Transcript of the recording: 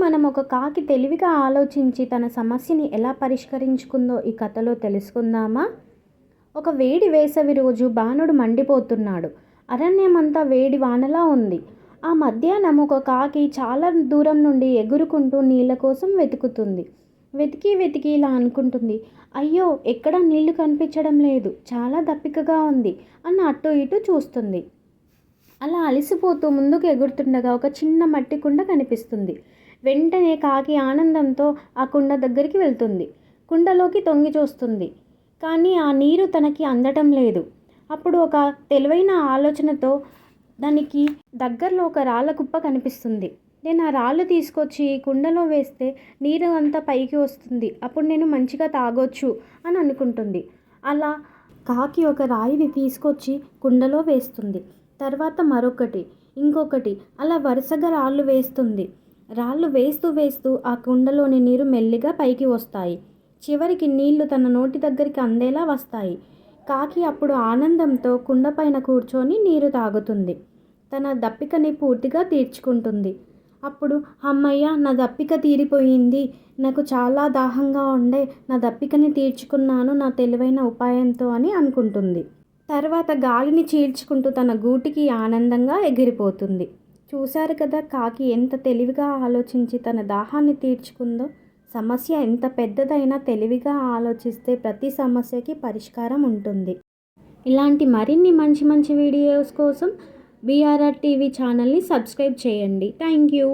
మనం ఒక కాకి తెలివిగా ఆలోచించి తన సమస్యని ఎలా పరిష్కరించుకుందో ఈ కథలో తెలుసుకుందామా? ఒక వేడి వేసవి రోజు బాణుడు మండిపోతున్నాడు. అరణ్యమంతా వేడి వానలా ఉంది. ఆ మధ్యాహ్నం ఒక కాకి చాలా దూరం నుండి ఎగురుకుంటూ నీళ్ళ కోసం వెతుకుతుంది. వెతికి వెతికి ఇలా అనుకుంటుంది, అయ్యో ఎక్కడా నీళ్లు కనిపించడం లేదు, చాలా దప్పికగా ఉంది అని అటు ఇటు చూస్తుంది. అలా అలసిపోతూ ముందుకు ఎగురుతుండగా ఒక చిన్న మట్టి కుండ కనిపిస్తుంది. వెంటనే కాకి ఆనందంతో ఆ కుండ దగ్గరికి వెళ్తుంది. కుండలోకి తొంగి చూస్తుంది, కానీ ఆ నీరు తనకి అందటం లేదు. అప్పుడు ఒక తెలివైన ఆలోచనతో దానికి దగ్గరలో ఒక రాళ్ళ కుప్ప కనిపిస్తుంది. నేను ఆ రాళ్ళు తీసుకొచ్చి ఈ కుండలో వేస్తే నీరు అంతా పైకి వస్తుంది, అప్పుడు నేను మంచిగా తాగొచ్చు అని అనుకుంటుంది. అలా కాకి ఒక రాయిని తీసుకొచ్చి కుండలో వేస్తుంది. తర్వాత మరొకటి, ఇంకొకటి, అలా వరుసగా రాళ్ళు వేస్తుంది. రాళ్ళు వేస్తూ వేస్తూ ఆ కుండలోని నీరు మెల్లిగా పైకి వస్తాయి. చివరికి నీళ్లు తన నోటి దగ్గరికి అందేలా వస్తాయి. కాకి అప్పుడు ఆనందంతో కుండపైన కూర్చొని నీరు తాగుతుంది. తన దప్పికని పూర్తిగా తీర్చుకుంటుంది. అప్పుడు అమ్మయ్య, నా దప్పిక తీరిపోయింది, నాకు చాలా దాహంగా ఉండే, నా దప్పికని తీర్చుకున్నాను నా తెలివైన ఉపాయంతో అని అనుకుంటుంది. తర్వాత గాలిని చీల్చుకుంటూ తన గూటికి ఆనందంగా ఎగిరిపోతుంది. చూశారు కదా, కాకి ఎంత తెలివిగా ఆలోచించి తన దాహాన్ని తీర్చుకుందో. సమస్య ఎంత పెద్దదైనా తెలివిగా ఆలోచిస్తే ప్రతి సమస్యకి పరిష్కారం ఉంటుంది. ఇలాంటి మరిన్ని మంచి మంచి వీడియోస్ కోసం BRR టీవీ ఛానల్ని సబ్స్క్రైబ్ చేయండి. Thank you.